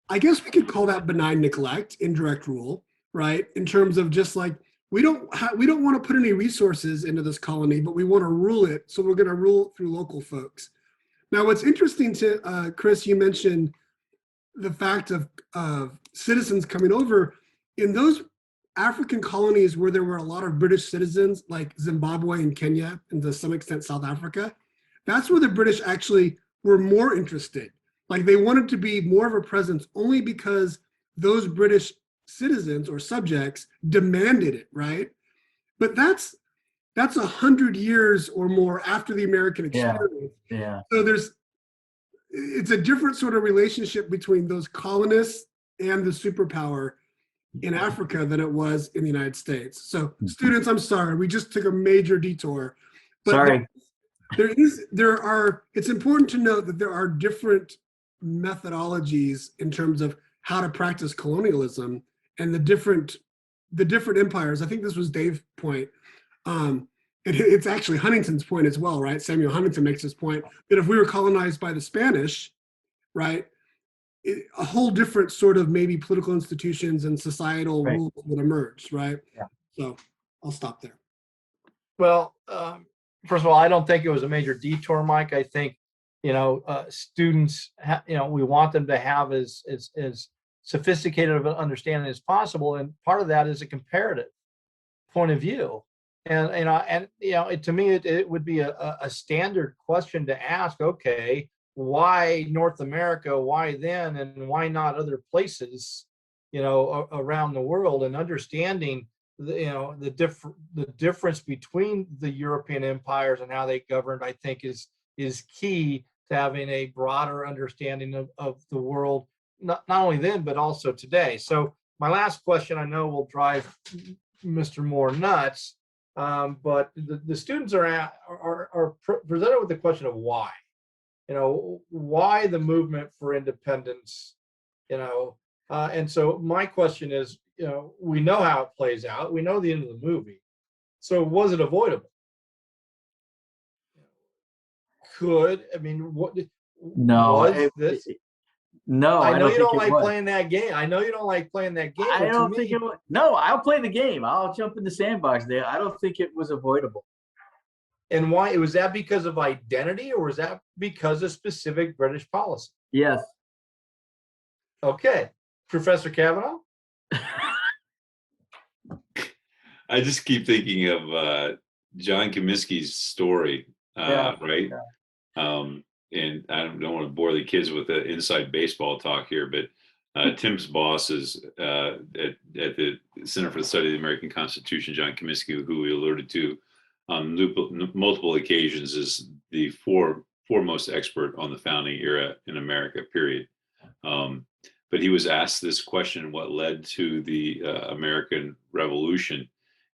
I guess we could call that benign neglect, indirect rule, right? In terms of just like we don't want to put any resources into this colony, but we want to rule it, so we're going to rule it through local folks. Now, what's interesting to Chris, you mentioned the fact of citizens coming over in those African colonies where there were a lot of British citizens, like Zimbabwe and Kenya, and to some extent South Africa. That's where the British actually were more interested. Like they wanted to be more of a presence only because those British citizens or subjects demanded it, right? But that's 100 years or more after the American experience. Yeah. So it's a different sort of relationship between those colonists and the superpower in Africa than it was in the United States. So students, I'm sorry, we just took a major detour. But Sorry. it's important to note that there are different methodologies in terms of how to practice colonialism and the different empires. I think this was Dave's point. And it's actually Huntington's point as well, right? Samuel Huntington makes this point that if we were colonized by the Spanish, right, a whole different sort of maybe political institutions and societal rules would emerge, right? Yeah. So I'll stop there. well, first of all, I don't think it was a major detour, Mike. I think, students, we want them to have as sophisticated of an understanding as possible. And part of that is a comparative point of view. And to me, it would be a standard question to ask. Okay, why North America? Why then, and why not other places? Around the world, and understanding the difference between the European empires and how they governed, I think is key to having a broader understanding of the world, not only then but also today. So my last question, I know, will drive Mr. Moore nuts. But the students are presented with the question of why, why the movement for independence, and so my question is, we know how it plays out. We know the end of the movie. So was it avoidable? What? No. Was this? No, I know you don't like was. playing that game. I know you don't like playing that game. I don't think it was. No, I'll play the game. I'll jump in the sandbox there. I don't think it was avoidable. And why? Was that because of identity, or was that because of specific British policy? Yes. Okay, Professor Kavanaugh. I just keep thinking of John Comiskey's story, right? Yeah. And I don't want to bore the kids with the inside baseball talk here, but Tim's boss is at the Center for the Study of the American Constitution, John Comiskey, who we alluded to on multiple occasions, is the foremost expert on the founding era in America, period. But he was asked this question: what led to the American Revolution?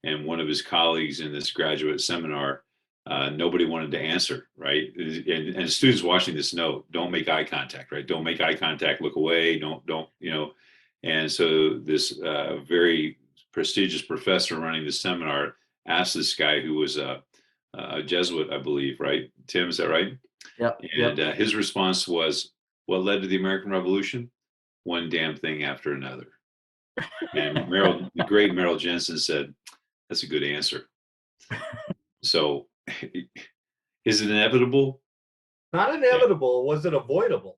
And one of his colleagues in this graduate seminar nobody wanted to answer, right? And students watching this know, don't make eye contact, right? Don't make eye contact, look away, don't, you know. And so this very prestigious professor running the seminar asked this guy who was a Jesuit, I believe, right? Tim, is that right? Yep. And his response was, what led to the American Revolution? One damn thing after another. And the great Merrill Jensen said, that's a good answer. So is it inevitable? Not inevitable. Was it avoidable?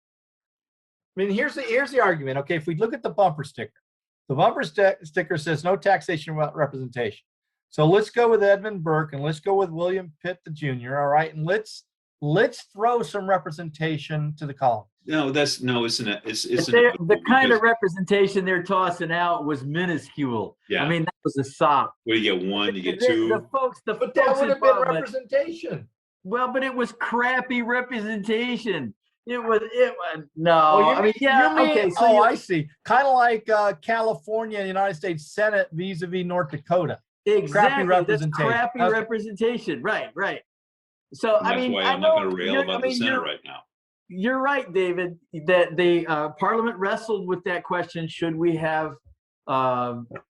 I mean, here's the argument. Okay, if we look at the bumper sticker, the bumper sticker says no taxation without representation. So let's go with Edmund Burke and let's go with William Pitt the Jr. All right, and let's throw some representation to the colonies. No, it's the kind of representation they're tossing out was minuscule. Yeah. I mean, that was a sop. What do you get? One, you get two. But that would have been representation. Well, but it was crappy representation. It was no. I mean, yeah. Okay. So I see. Kind of like California and the United States Senate vis-a-vis North Dakota. Exactly. Crappy representation. That's crappy representation. Right. So I mean, I'm not going to rail about the Senate right now. You're right, David, that the Parliament wrestled with that question: should we have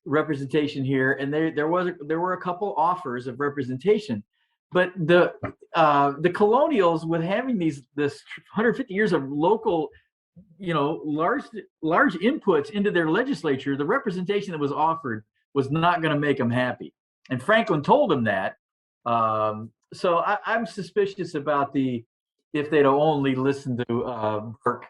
representation here? And there were a couple offers of representation, but the colonials, with having this 150 years of local, large inputs into their legislature, the representation that was offered was not going to make them happy. And Franklin told them that. So I'm suspicious about if they'd only listened to Burke,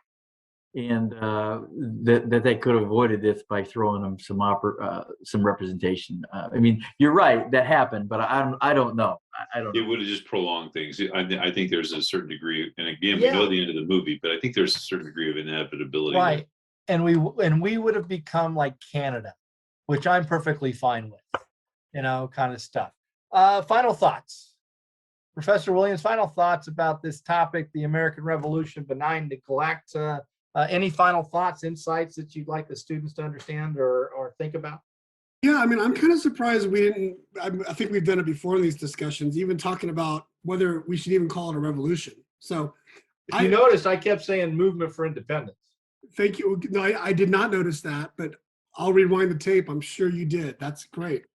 and that they could have avoided this by throwing them some representation. I mean, you're right, that happened, but I don't know. I don't know. It would have just prolonged things. I think there's a certain degree, and again, we know the end of the movie, but I think there's a certain degree of inevitability. Right, and we would have become like Canada, which I'm perfectly fine with, kind of stuff. Final thoughts. Professor Williams, final thoughts about this topic, the American Revolution, benign neglect. Any final thoughts, insights that you'd like the students to understand or think about? Yeah, I mean, I'm kind of surprised we didn't. I think we've done it before in these discussions, even talking about whether we should even call it a revolution. So, if you noticed, I kept saying movement for independence. Thank you. No, I did not notice that, but I'll rewind the tape. I'm sure you did. That's great.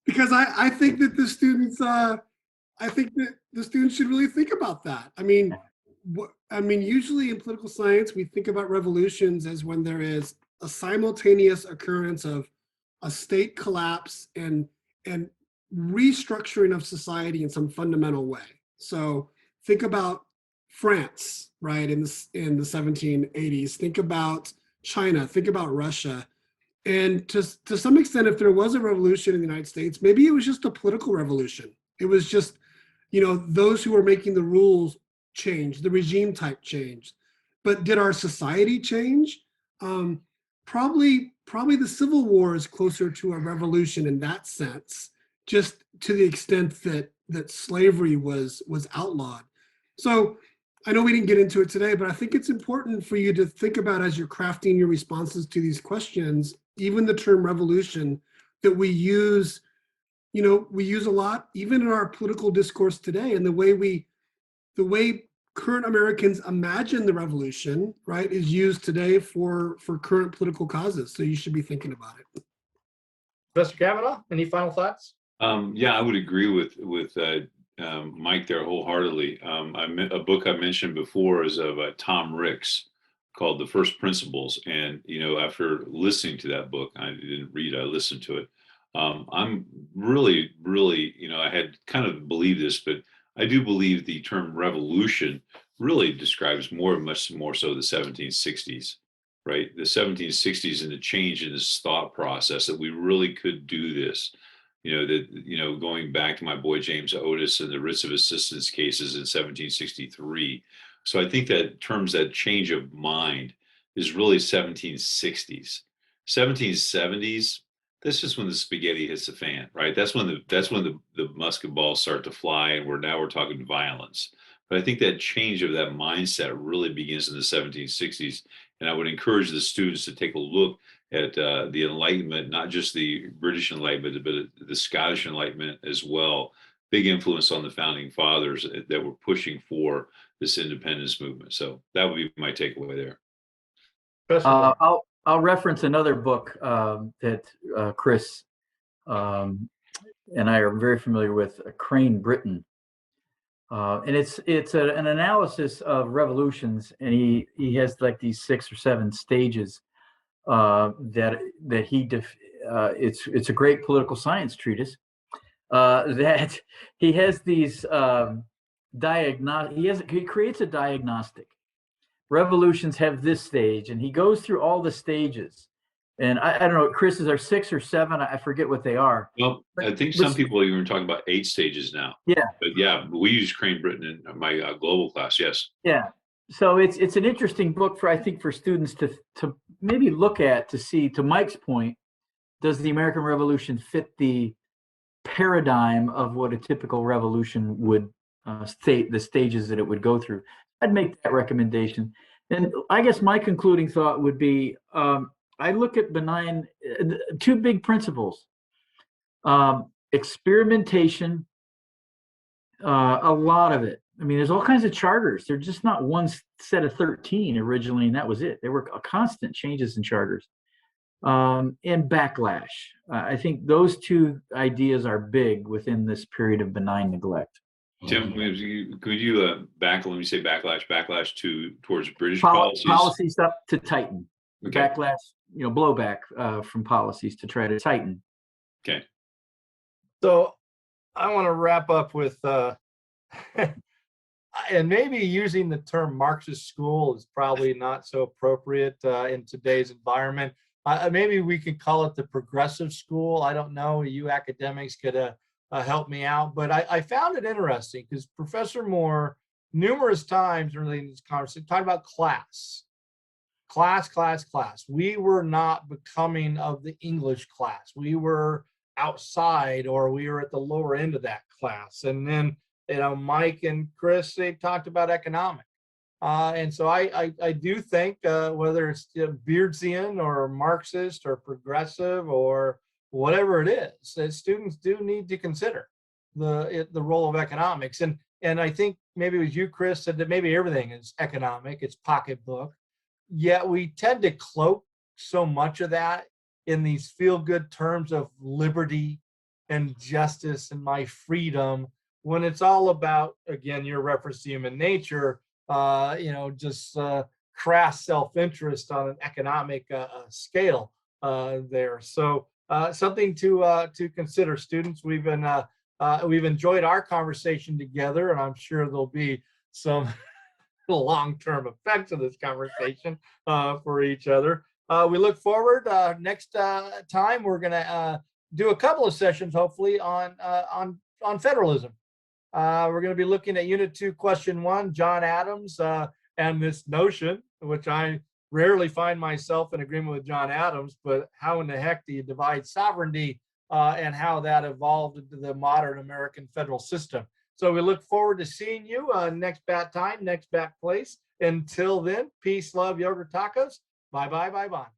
Because I think that the students, should really think about that. I mean, usually in political science, we think about revolutions as when there is a simultaneous occurrence of a state collapse and restructuring of society in some fundamental way. So think about France, right, in the 1780s. Think about China. Think about Russia. And to some extent, if there was a revolution in the United States, maybe it was just a political revolution. It was just, those who were making the rules changed, the regime type changed. But did our society change? Probably the Civil War is closer to a revolution in that sense, just to the extent that slavery was outlawed. So I know we didn't get into it today, but I think it's important for you to think about as you're crafting your responses to these questions, even the term revolution that we use a lot, even in our political discourse today, and the way current Americans imagine the revolution, right, is used today for current political causes. So you should be thinking about it. Professor Kavanaugh, any final thoughts? Yeah, I would agree with Mike there wholeheartedly. A book I mentioned before is of Tom Ricks called The First Principles. And, after listening to that book, I didn't read, I listened to it. I'm really, I had kind of believed this, but I do believe the term revolution really describes much more so the 1760s, right? The 1760s and the change in this thought process that we really could do this. Going back to my boy James Otis and the writs of assistance cases in 1763. So I think that terms, that change of mind is really 1760s. 1770s, that's just when the spaghetti hits the fan, right? That's when the musket balls start to fly, and we're talking violence. But I think that change of that mindset really begins in the 1760s. And I would encourage the students to take a look at the Enlightenment, not just the British Enlightenment, but the Scottish Enlightenment as well. Big influence on the founding fathers that were pushing for this independence movement. So that would be my takeaway there. I'll reference another book that Chris and I are very familiar with, Crane Britain, and it's an analysis of revolutions, and he has like these 6 or 7 stages that it's a great political science treatise that he has these he creates a diagnostic. Revolutions have this stage, and he goes through all the stages. And I don't know, Chris, is there 6 or 7? I forget what they are. Well, I think some people even talking about 8 stages now. Yeah. But yeah, we use Crane Britain in my global class. Yes. Yeah. So it's an interesting book for, I think, for students to maybe look at, to see, to Mike's point, does the American Revolution fit the paradigm of what a typical revolution would state, the stages that it would go through? I'd make that recommendation. And I guess my concluding thought would be, I look at benign, 2 big principles: experimentation, a lot of it. I mean, there's all kinds of charters. They're just not one set of 13 originally, and that was it. There were constant changes in charters. And backlash. I think those 2 ideas are big within this period of benign neglect. Tim, could you let me say backlash towards British policies? Policies up to tighten. Okay. Backlash, blowback from policies to try to tighten. Okay. So I want to wrap up with, and maybe using the term Marxist school is probably not so appropriate in today's environment. Maybe we could call it the progressive school. I don't know. You academics could help me out. But I found it interesting because Professor Moore, numerous times really in this conversation, talked about class. We were not becoming of the English class. We were outside, or we were at the lower end of that class. And then, Mike and Chris, they talked about economic. And so I do think whether it's Beardsian or Marxist or progressive or whatever it is, that students do need to consider the role of economics. And I think maybe it was you, Chris, said that maybe everything is economic, it's pocketbook. Yet we tend to cloak so much of that in these feel-good terms of liberty and justice and my freedom, when it's all about, again, your reference to human nature, just crass self-interest on an economic scale there. So something to consider, students. We've enjoyed our conversation together, and I'm sure there'll be some long-term effects of this conversation for each other. We look forward. Next time, we're going to do a couple of sessions, hopefully, on federalism. We're going to be looking at Unit 2, Question 1, John Adams, and this notion, which I rarely find myself in agreement with John Adams, but how in the heck do you divide sovereignty and how that evolved into the modern American federal system. So we look forward to seeing you next bat time, next bat place. Until then, peace, love, yogurt, tacos. Bye, bye, bye, bye.